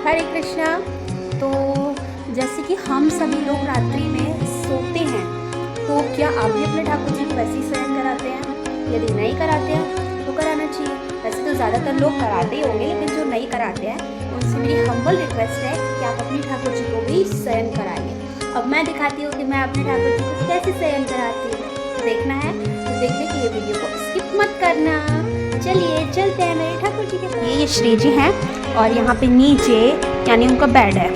हरे कृष्णा। तो जैसे कि हम सभी लोग रात्रि में सोते हैं, तो क्या आप भी अपने ठाकुर जी को वैसे ही शयन कराते हैं? यदि नहीं कराते हैं तो कराना चाहिए। वैसे तो ज़्यादातर लोग कराते ही होंगे, लेकिन जो नहीं कराते हैं उनसे मेरी हम्बल रिक्वेस्ट है कि आप अपने ठाकुर जी को भी शयन कराइए। अब मैं दिखाती हूँ कि मैं अपने ठाकुर जी को कैसे शयन कराती हूँ। तो देखना है तो देखने के लिए वीडियो को स्किप मत करना। चलिए चलते हैं मेरे ठाकुर जी के पास। ये श्री जी हैं और यहाँ पे नीचे यानी उनका बेड है।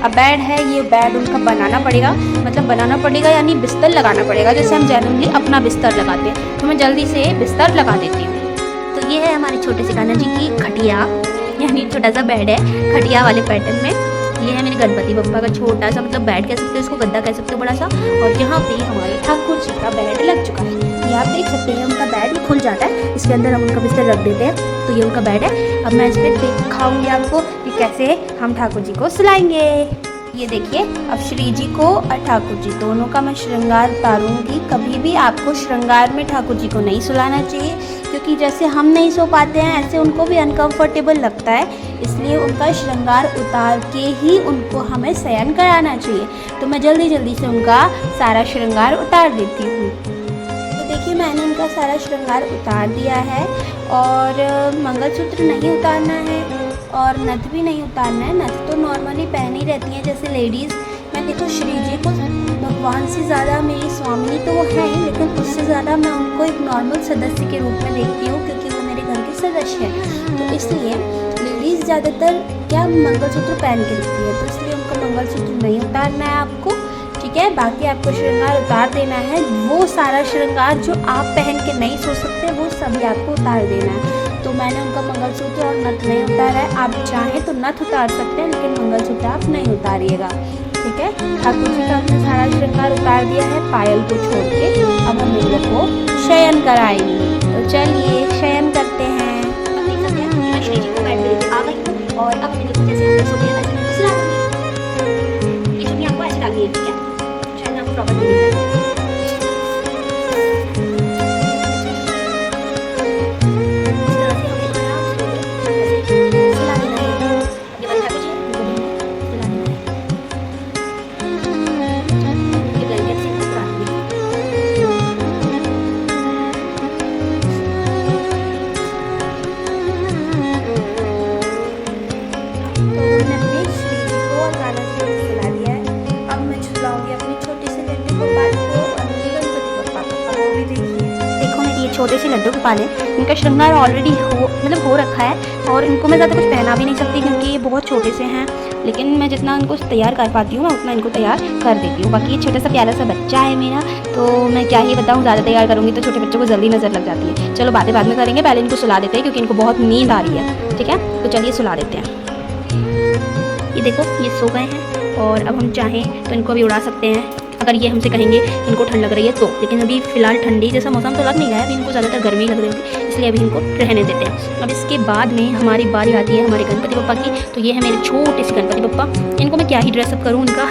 अब बेड है, ये बेड उनका बनाना पड़ेगा, मतलब बनाना पड़ेगा यानी बिस्तर लगाना पड़ेगा, जैसे हम जनरली अपना बिस्तर लगाते हैं। तो मैं जल्दी से बिस्तर लगा देती हूँ। तो ये है हमारे छोटे से कान्हा जी की खटिया, यानी छोटा सा बेड है खटिया वाले पैटर्न में। ये है मेरे गणपति बप्पा का छोटा सा, मतलब बेड कह सकते हो, इसको गद्दा कह सकते हो, बड़ा सा। और यहाँ पे हमारे ठाकुर जी का बेड लग चुका है। ये आप देख सकते हैं, उनका बेड खुल जाता है, इसके अंदर हम उनका बिस्तर रख देते हैं। तो ये उनका बेड है। अब मैं इस पर दिखाऊंगी आपको कि कैसे हम ठाकुर जी को सुलाएंगे। ये देखिए, अब श्री जी को और ठाकुर जी दोनों का मैं श्रृंगार उतारूंगी। कभी भी आपको श्रृंगार में ठाकुर जी को नहीं सुलाना चाहिए, क्योंकि जैसे हम नहीं सो पाते हैं ऐसे उनको भी अनकंफर्टेबल लगता है। इसलिए उनका श्रृंगार उतार के ही उनको हमें शयन कराना चाहिए। तो मैं जल्दी जल्दी से उनका सारा श्रृंगार उतार देती हूँ। तो देखिए, मैंने उनका सारा श्रृंगार उतार दिया है और मंगलसूत्र नहीं उतारना है और नथ भी नहीं उतारना है। नथ तो नॉर्मली पहनी रहती हैं जैसे लेडीज़। मैं देखो श्री जी को भगवान से ज़्यादा मेरी स्वामिनी तो वो है ही, लेकिन उससे ज़्यादा मैं उनको एक नॉर्मल सदस्य के रूप में देखती हूँ, क्योंकि वो मेरे घर के सदस्य हैं। तो इसलिए लेडीज़ ज़्यादातर क्या मंगलसूत्र पहन के रखती है, तो इसलिए उनका मंगलसूत्र नहीं उतारना है आपको, ठीक है। बाकी आपको श्रृंगार उतार देना है। वो सारा श्रृंगार जो आप पहन के नहीं सो सकते वो सभी आपको उतार देना है। तो मैंने उनका मंगलसूत्र और नथ नहीं उतारा है। आप चाहें तो नथ उतार सकते हैं, लेकिन मंगलसूत्र आप नहीं उतारिएगा, ठीक है। ठाकुर जी का हमने सारा श्रृंगार उतार दिया है पायल को छोड़ के। अब हम इन लोग को शयन कराएंगे। तो चलिए शयन करते हैं। अब देख सकते हैं कि मैं श्री जी को बेड पे लेके आ गई हूँ और अब मैंने जैसे हम लोग सोते हैं वैसे मैं सुला दूँगी। ये चुन्नी आपको ऐसे डालनी है, ठीक है। शायद आपको प्रॉपर नहीं दिख रहा है। छोटे से लड्डू गोपाल हैं, इनका श्रृंगार ऑलरेडी हो रखा है और इनको मैं ज़्यादा कुछ पहना भी नहीं सकती, क्योंकि ये बहुत छोटे से हैं। लेकिन मैं जितना इनको तैयार कर पाती हूँ मैं उतना इनको तैयार कर देती हूँ। बाकी ये छोटा सा प्यारा सा बच्चा है मेरा, तो मैं क्या ही बताऊँ, ज़्यादा तैयार करूँगी तो छोटे बच्चों को जल्दी नज़र लग जाती है। चलो बातें बाद में करेंगे, पहले इनको सुला देते हैं क्योंकि इनको बहुत नींद आ रही है, ठीक है। तो चलिए सुला देते हैं। ये देखो, ये सो गए हैं और अब हम चाहें तो इनको अभी उड़ा सकते हैं, अगर ये हमसे कहेंगे इनको ठंड लग रही है तो। लेकिन अभी फ़िलहाल ठंडी जैसा मौसम तो लग नहीं रहा है, अभी इनको ज़्यादातर गर्मी लग रही होगी, इसलिए अभी इनको रहने देते हैं। अब इसके बाद में हमारी बारी आती है हमारे गणपति बप्पा की। तो ये है मेरे छोटे से गणपति बप्पा। इनको मैं क्या ही ड्रेसअप करूँ उनका,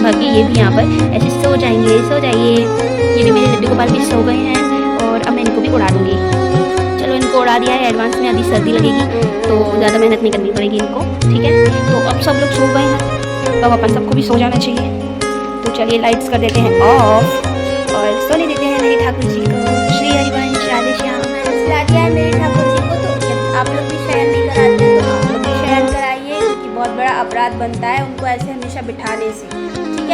बाकी ये भी यहाँ पर ऐसे सो जाएंगे, सो जाइए। ये भी मेरे लड्डू गोपाल भी सो गए हैं और अब मैं इनको भी उड़ा दूँगी। चलो इनको उड़ा दिया है एडवांस में, अभी सर्दी लगेगी तो ज़्यादा मेहनत नहीं करनी पड़ेगी इनको, ठीक है। तो अब सब लोग सो गए हैं, अब अपन सबको भी सो जाना चाहिए। तो चलिए लाइट्स कर देते हैं ऑफ और सोने देते हैं मेरे ठाकुर जी को। श्री हरिवंश राधे श्याम। मैंने सुला दिया है मेरे ठाकुर जी को। तो आप लोग भी शयन नहीं कराते हैं तो आप लोग भी शयन कराइए, क्योंकि बहुत बड़ा अपराध बनता है उनको ऐसे हमेशा बिठाने से, ठीक